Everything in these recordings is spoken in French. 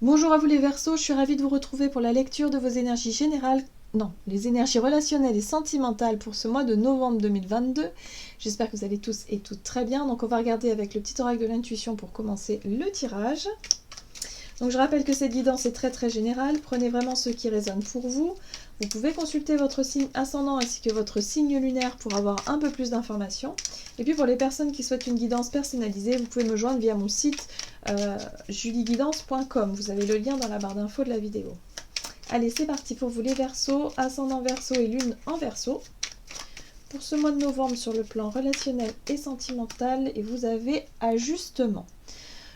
Bonjour à vous les Verseaux, je suis ravie de vous retrouver pour la lecture de vos énergies générales, non, les énergies relationnelles et sentimentales pour ce mois de novembre 2022. J'espère que vous allez tous et toutes très bien. Donc on va regarder avec le petit oracle de l'intuition pour commencer le tirage. Donc je rappelle que cette guidance est très générale, prenez vraiment ce qui résonne pour vous. Vous pouvez consulter votre signe ascendant ainsi que votre signe lunaire pour avoir un peu plus d'informations. Et puis pour les personnes qui souhaitent une guidance personnalisée, vous pouvez me joindre via mon site julieguidance.com. Vous avez le lien dans la barre d'infos de la vidéo. Allez, c'est parti pour vous les Verseaux, ascendant Verseau et lune en Verseau. Pour ce mois de novembre sur le plan relationnel et sentimental, et vous avez ajustement.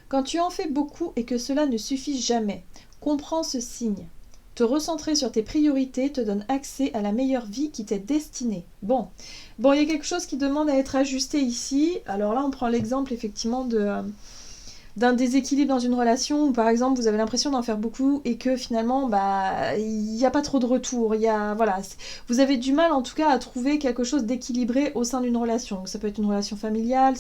Quand tu en fais beaucoup et que cela ne suffit jamais, comprends ce signe. Te recentrer sur tes priorités te donne accès à la meilleure vie qui t'est destinée. Bon, il y a quelque chose qui demande à être ajusté ici. Alors là, on prend l'exemple effectivement d'un déséquilibre dans une relation où par exemple vous avez l'impression d'en faire beaucoup et que finalement il n'y a pas trop de retour, vous avez du mal en tout cas à trouver quelque chose d'équilibré au sein d'une relation. Donc, ça peut être une relation familiale,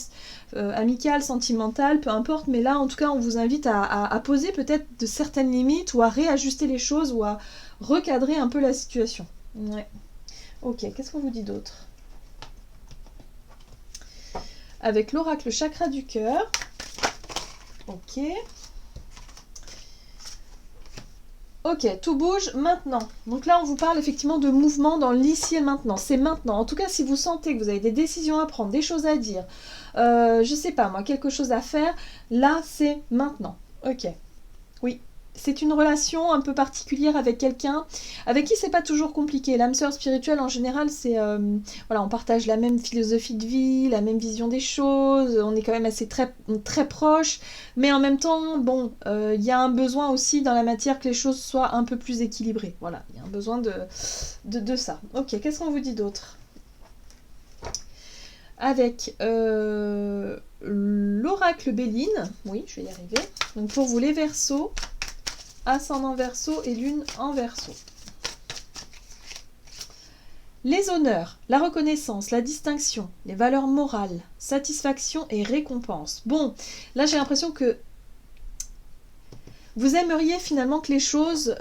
amicale, sentimentale, peu importe, mais là en tout cas on vous invite à poser peut-être de certaines limites ou à réajuster les choses ou à recadrer un peu la situation. Ouais. Ok, qu'est-ce qu'on vous dit d'autre? Avec l'oracle chakra du cœur. Ok. Ok, tout bouge maintenant. Donc là, on vous parle effectivement de mouvement dans l'ici et maintenant. C'est maintenant. En tout cas, si vous sentez que vous avez des décisions à prendre, des choses à dire, je sais pas moi, quelque chose à faire, là, c'est maintenant. Ok. Oui. C'est une relation un peu particulière avec quelqu'un avec qui c'est pas toujours compliqué. L'âme sœur spirituelle en général, c'est on partage la même philosophie de vie, la même vision des choses, on est quand même assez très proches, mais en même temps, il y a un besoin aussi dans la matière que les choses soient un peu plus équilibrées. Voilà, il y a un besoin de ça. Ok, qu'est-ce qu'on vous dit d'autre? Avec l'oracle Béline, oui, je vais y arriver. Donc pour vous les Verseaux, ascendant Verseau et lune en Verseau. Les honneurs, la reconnaissance, la distinction, les valeurs morales, satisfaction et récompense. Bon, là j'ai l'impression que vous aimeriez finalement que les choses...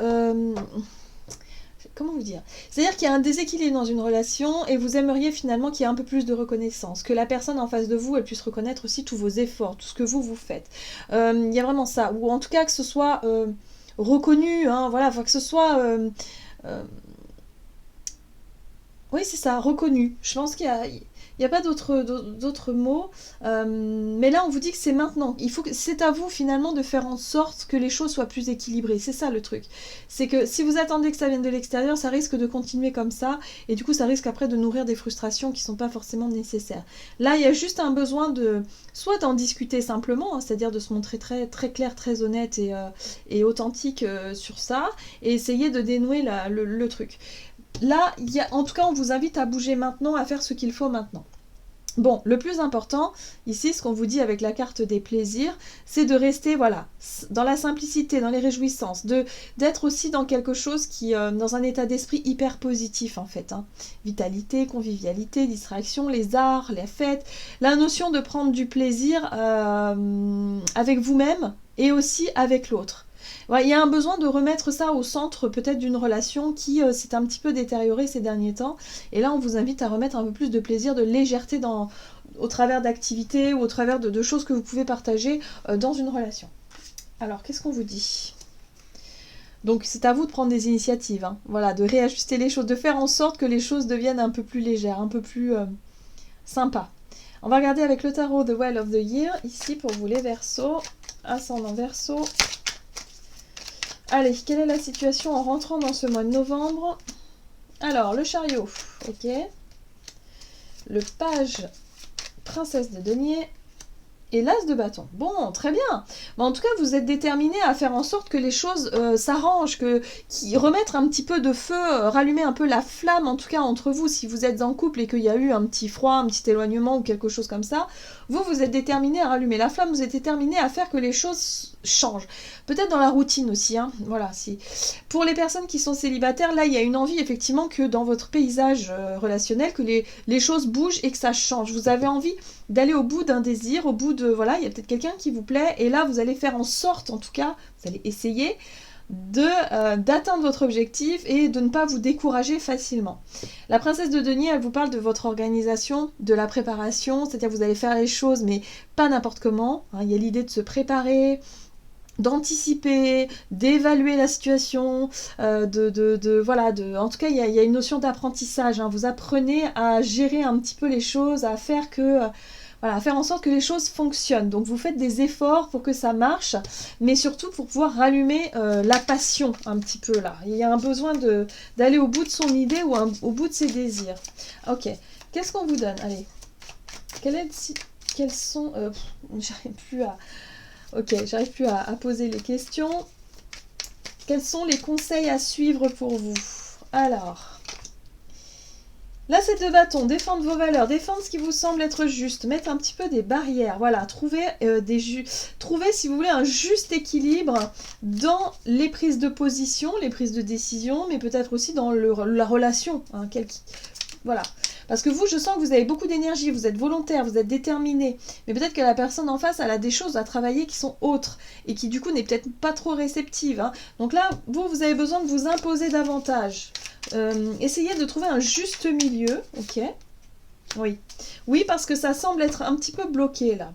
comment vous dire? C'est-à-dire qu'il y a un déséquilibre dans une relation et vous aimeriez finalement qu'il y ait un peu plus de reconnaissance, que la personne en face de vous, elle puisse reconnaître aussi tous vos efforts, tout ce que vous faites. Il y a vraiment ça, ou en tout cas que ce soit... reconnu, hein, voilà, faut que ce soit... oui, c'est ça, reconnu. Je pense qu'il y a pas d'autres mots. Mais là, on vous dit que c'est maintenant. C'est à vous, finalement, de faire en sorte que les choses soient plus équilibrées. C'est ça, le truc. C'est que si vous attendez que ça vienne de l'extérieur, ça risque de continuer comme ça. Et du coup, ça risque après de nourrir des frustrations qui sont pas forcément nécessaires. Là, il y a juste un besoin de... soit d'en discuter simplement, hein, c'est-à-dire de se montrer très clair, très honnête et authentique sur ça, et essayer de dénouer le truc. Là, en tout cas, on vous invite à bouger maintenant, à faire ce qu'il faut maintenant. Bon, le plus important, ici, ce qu'on vous dit avec la carte des plaisirs, c'est de rester, dans la simplicité, dans les réjouissances, d'être aussi dans quelque chose qui, dans un état d'esprit hyper positif, en fait. Hein. Vitalité, convivialité, distraction, les arts, les fêtes, la notion de prendre du plaisir avec vous-même et aussi avec l'autre. Ouais, il y a un besoin de remettre ça au centre peut-être d'une relation qui s'est un petit peu détériorée ces derniers temps. Et là, on vous invite à remettre un peu plus de plaisir, de légèreté au travers d'activités ou au travers de choses que vous pouvez partager dans une relation. Alors, qu'est-ce qu'on vous dit ? Donc, c'est à vous de prendre des initiatives. Hein. Voilà, de réajuster les choses, de faire en sorte que les choses deviennent un peu plus légères, un peu plus sympas. On va regarder avec le tarot The Well of the Year, ici pour vous les Verseaux, ascendant Verseau. Allez, quelle est la situation en rentrant dans ce mois de novembre? Alors, le chariot, ok. Le page princesse de denier et l'as de bâton. Bon, très bien. Mais en tout cas, vous êtes déterminé à faire en sorte que les choses s'arrangent, qui remettre un petit peu de feu, rallumer un peu la flamme, en tout cas entre vous, si vous êtes en couple et qu'il y a eu un petit froid, un petit éloignement ou quelque chose comme ça, vous êtes déterminé à rallumer la flamme, vous êtes déterminé à faire que les choses change. Peut-être dans la routine aussi, hein. Voilà. Si. Pour les personnes qui sont célibataires, là, il y a une envie effectivement que dans votre paysage relationnel, que les choses bougent et que ça change. Vous avez envie d'aller au bout d'un désir, au bout de... Voilà, il y a peut-être quelqu'un qui vous plaît, et là, vous allez faire en sorte, en tout cas, vous allez essayer d'atteindre votre objectif et de ne pas vous décourager facilement. La princesse de denier, elle vous parle de votre organisation, de la préparation, c'est-à-dire que vous allez faire les choses, mais pas n'importe comment. Hein, il y a l'idée de se préparer, d'anticiper, d'évaluer la situation, en tout cas il y a une notion d'apprentissage, hein. Vous apprenez à gérer un petit peu les choses, à faire à faire en sorte que les choses fonctionnent. Donc vous faites des efforts pour que ça marche, mais surtout pour pouvoir rallumer la passion un petit peu là. Il y a un besoin d'aller au bout de son idée ou au bout de ses désirs. Ok, qu'est-ce qu'on vous donne? Allez, quels sont... j'arrive plus à... Ok, j'arrive plus à poser les questions. Quels sont les conseils à suivre pour vous? Alors, là c'est de bâton, défendre vos valeurs, défendre ce qui vous semble être juste, mettre un petit peu des barrières, voilà, trouver si vous voulez un juste équilibre dans les prises de position, les prises de décision, mais peut-être aussi dans la relation, hein, voilà. Parce que vous, je sens que vous avez beaucoup d'énergie, vous êtes volontaire, vous êtes déterminé. Mais peut-être que la personne en face, elle a des choses à travailler qui sont autres. Et qui, du coup, n'est peut-être pas trop réceptive. Hein. Donc là, vous avez besoin de vous imposer davantage. Essayez de trouver un juste milieu. Ok. Oui. Oui, parce que ça semble être un petit peu bloqué, là.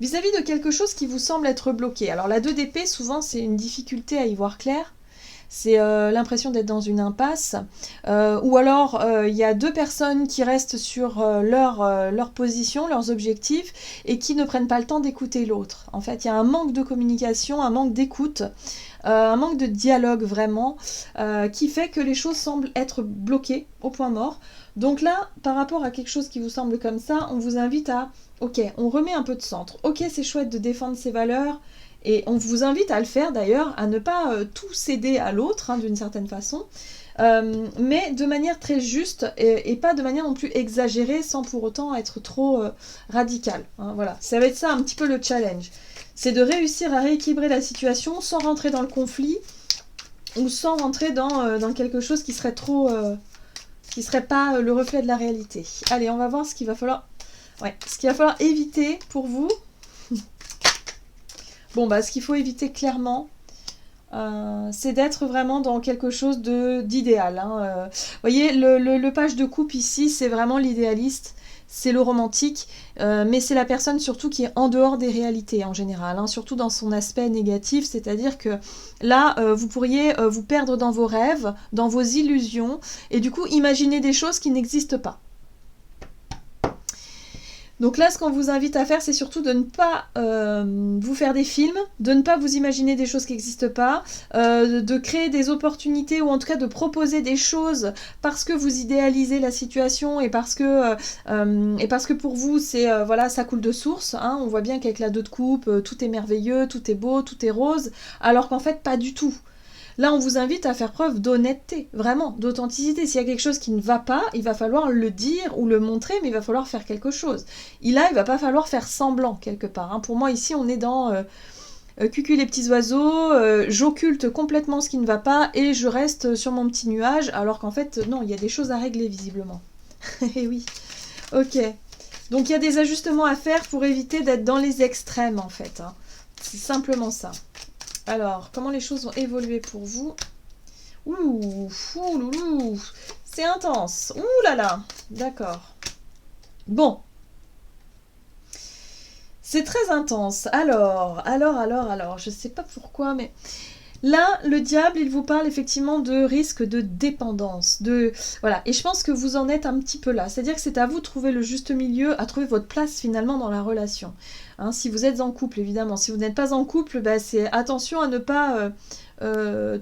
Vis-à-vis de quelque chose qui vous semble être bloqué. Alors, la 2 d'épée, souvent, c'est une difficulté à y voir clair. C'est l'impression d'être dans une impasse. Ou alors, il y a 2 personnes qui restent sur leur position, leurs objectifs, et qui ne prennent pas le temps d'écouter l'autre. En fait, il y a un manque de communication, un manque d'écoute, un manque de dialogue vraiment, qui fait que les choses semblent être bloquées au point mort. Donc là, par rapport à quelque chose qui vous semble comme ça, on vous invite à, ok, on remet un peu de centre. Ok, c'est chouette de défendre ses valeurs, et on vous invite à le faire d'ailleurs, à ne pas tout céder à l'autre, hein, d'une certaine façon, mais de manière très juste et pas de manière non plus exagérée sans pour autant être trop radical. Hein, voilà, ça va être ça un petit peu le challenge. C'est de réussir à rééquilibrer la situation sans rentrer dans le conflit ou sans rentrer dans quelque chose qui serait trop... qui serait pas le reflet de la réalité. Allez, on va voir ce qu'il va falloir... Ouais, ce qu'il va falloir éviter pour vous. Bon, bah, ce qu'il faut éviter clairement, c'est d'être vraiment dans quelque chose d'idéal. Hein. Vous voyez, le page de coupe ici, c'est vraiment l'idéaliste, c'est le romantique, mais c'est la personne surtout qui est en dehors des réalités en général, hein, surtout dans son aspect négatif, c'est-à-dire que là, vous pourriez vous perdre dans vos rêves, dans vos illusions, et du coup imaginer des choses qui n'existent pas. Donc là, ce qu'on vous invite à faire, c'est surtout de ne pas vous faire des films, de ne pas vous imaginer des choses qui n'existent pas, de créer des opportunités ou en tout cas de proposer des choses parce que vous idéalisez la situation et parce que pour vous, c'est voilà, ça coule de source. Hein. On voit bien qu'avec la 2 de coupe, tout est merveilleux, tout est beau, tout est rose, alors qu'en fait, pas du tout. Là, on vous invite à faire preuve d'honnêteté, vraiment, d'authenticité. S'il y a quelque chose qui ne va pas, il va falloir le dire ou le montrer, mais il va falloir faire quelque chose. Il va pas falloir faire semblant, quelque part. Hein. Pour moi, ici, on est dans cucu les petits oiseaux, j'occulte complètement ce qui ne va pas et je reste sur mon petit nuage, alors qu'en fait, non, il y a des choses à régler, visiblement. Eh oui, ok. Donc, il y a des ajustements à faire pour éviter d'être dans les extrêmes, en fait. Hein. C'est simplement ça. Alors, comment les choses ont évolué pour vous? Ouh, loulou, c'est intense. Ouh là là, d'accord. Bon. C'est très intense. Alors, je sais pas pourquoi, mais... Là, le diable, il vous parle effectivement de risque de dépendance. Voilà. Et je pense que vous en êtes un petit peu là. C'est-à-dire que c'est à vous de trouver le juste milieu, à trouver votre place finalement dans la relation. Hein, si vous êtes en couple, évidemment. Si vous n'êtes pas en couple, bah, c'est attention à ne pas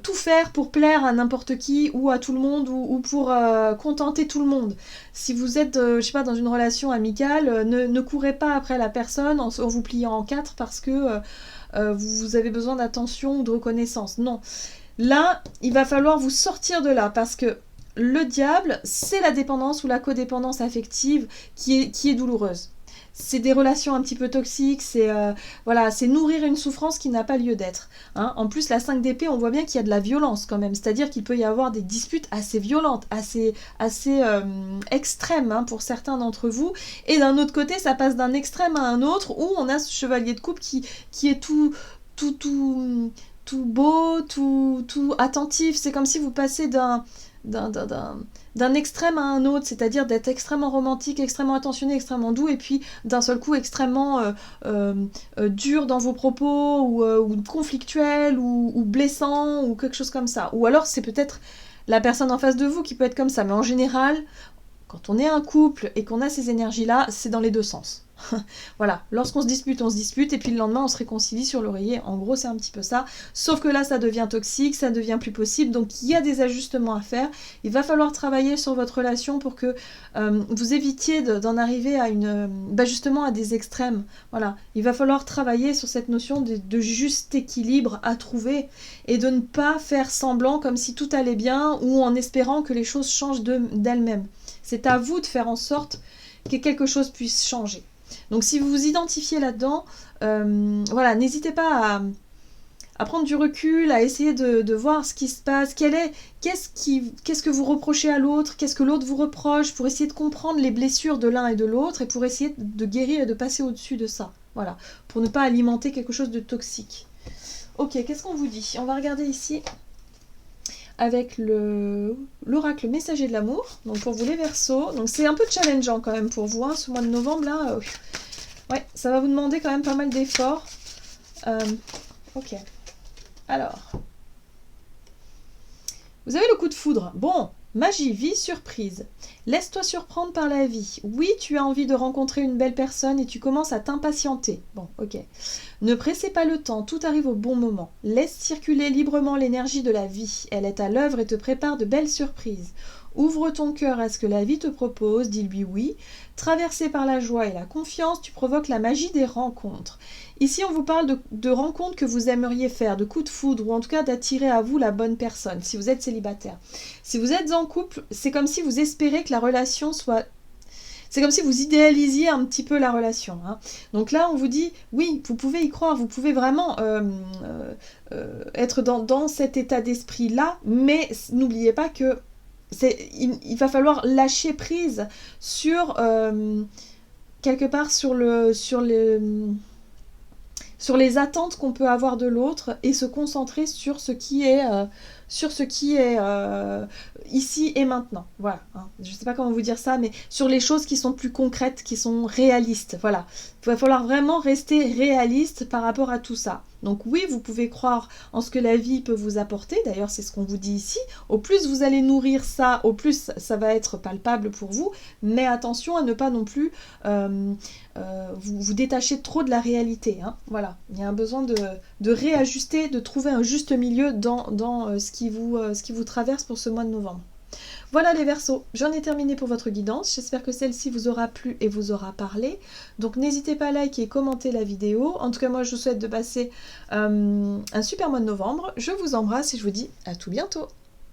tout faire pour plaire à n'importe qui ou à tout le monde ou pour contenter tout le monde. Si vous êtes, je sais pas, dans une relation amicale, ne courez pas après la personne en vous pliant en 4 parce que... vous avez besoin d'attention ou de reconnaissance. Non. Là, il va falloir vous sortir de là parce que le diable, c'est la dépendance ou la codépendance affective qui est douloureuse. c'est des relations un petit peu toxiques, voilà, c'est nourrir une souffrance qui n'a pas lieu d'être. Hein. En plus, la 5 d'épée, on voit bien qu'il y a de la violence quand même, c'est-à-dire qu'il peut y avoir des disputes assez violentes, assez extrêmes hein, pour certains d'entre vous. Et d'un autre côté, ça passe d'un extrême à un autre où on a ce chevalier de coupe qui est tout beau, tout attentif. C'est comme si vous passez d'un extrême à un autre, c'est-à-dire d'être extrêmement romantique, extrêmement attentionné, extrêmement doux, et puis d'un seul coup extrêmement dur dans vos propos, ou conflictuel, ou blessant, ou quelque chose comme ça. Ou alors c'est peut-être la personne en face de vous qui peut être comme ça, mais en général, quand on est un couple et qu'on a ces énergies-là, c'est dans les deux sens. Voilà, lorsqu'on se dispute, et puis le lendemain, on se réconcilie sur l'oreiller. En gros, c'est un petit peu ça. Sauf que là, ça devient toxique, ça devient plus possible. Donc, il y a des ajustements à faire. Il va falloir travailler sur votre relation pour que vous évitiez d'en arriver à justement à des extrêmes. Voilà, il va falloir travailler sur cette notion de juste équilibre à trouver et de ne pas faire semblant comme si tout allait bien ou en espérant que les choses changent d'elles-mêmes. C'est à vous de faire en sorte que quelque chose puisse changer. Donc si vous vous identifiez là-dedans, voilà, n'hésitez pas à prendre du recul, à essayer de voir ce qui se passe, qu'est-ce que vous reprochez à l'autre, qu'est-ce que l'autre vous reproche, pour essayer de comprendre les blessures de l'un et de l'autre, et pour essayer de guérir et de passer au-dessus de ça. Voilà, pour ne pas alimenter quelque chose de toxique. Ok, qu'est-ce qu'on vous dit? On va regarder ici avec l'oracle messager de l'amour, donc pour vous les Verseaux. Donc c'est un peu challengeant quand même pour vous, hein, ce mois de novembre là. Ouais, ça va vous demander quand même pas mal d'efforts. Ok. Alors. Vous avez le coup de foudre. Bon, magie, vie, surprise. Laisse-toi surprendre par la vie. Oui, tu as envie de rencontrer une belle personne et tu commences à t'impatienter. Bon, ok. Ne pressez pas le temps, tout arrive au bon moment. Laisse circuler librement l'énergie de la vie. Elle est à l'œuvre et te prépare de belles surprises. Ouvre ton cœur à ce que la vie te propose, dis-lui oui. Traversé par la joie et la confiance, tu provoques la magie des rencontres. Ici, on vous parle de rencontres que vous aimeriez faire, de coups de foudre, ou en tout cas d'attirer à vous la bonne personne, si vous êtes célibataire. Si vous êtes en couple, c'est comme si vous espérez que la relation soit... C'est comme si vous idéalisiez un petit peu la relation. Hein. Donc là, on vous dit, oui, vous pouvez y croire, vous pouvez vraiment être dans cet état d'esprit-là, mais n'oubliez pas que il va falloir lâcher prise sur quelque part sur les attentes qu'on peut avoir de l'autre et se concentrer sur ce qui est ici et maintenant. Voilà. Hein. Je ne sais pas comment vous dire ça, mais sur les choses qui sont plus concrètes, qui sont réalistes. Voilà. Il va falloir vraiment rester réaliste par rapport à tout ça. Donc oui, vous pouvez croire en ce que la vie peut vous apporter. D'ailleurs, c'est ce qu'on vous dit ici. Au plus vous allez nourrir ça, au plus ça va être palpable pour vous. Mais attention à ne pas non plus vous détacher trop de la réalité. Hein. Voilà. Il y a un besoin de réajuster, de trouver un juste milieu dans ce qui vous traverse pour ce mois de novembre. Voilà les Verseaux, j'en ai terminé pour votre guidance. J'espère que celle-ci vous aura plu et vous aura parlé. Donc n'hésitez pas à liker et commenter la vidéo. En tout cas, moi je vous souhaite de passer un super mois de novembre. Je vous embrasse et je vous dis à tout bientôt.